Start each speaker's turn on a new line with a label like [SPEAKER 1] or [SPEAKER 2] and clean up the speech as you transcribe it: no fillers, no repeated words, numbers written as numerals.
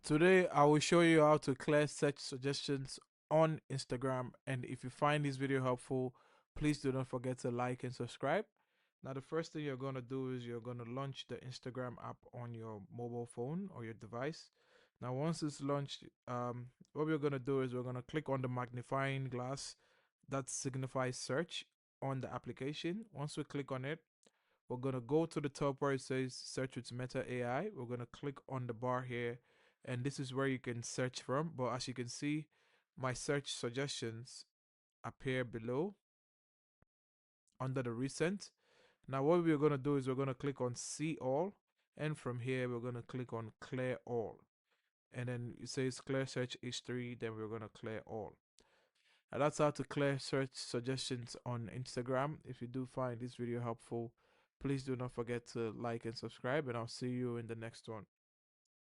[SPEAKER 1] Today, I will show you how to clear search suggestions on Instagram. And if you find this video helpful, please do not forget to like and subscribe. Now, the first thing you're going to do is you're going to launch the Instagram app on your mobile phone or your device. Now, once it's launched, what we're going to do is we're going to click on the magnifying glass that signifies search on the application. Once we click on it, we're going to go to the top where it says search with Meta AI. We're going to click on the bar here, and this is where you can search from. But as you can see, my search suggestions appear below under the recent. Now, what we're going to do is we're going to click on see all, and from here, we're going to click on clear all. And then it says clear search history, then we're going to clear all. And that's how to clear search suggestions on Instagram. If you do find this video helpful, please do not forget to like and subscribe, and I'll see you in the next one.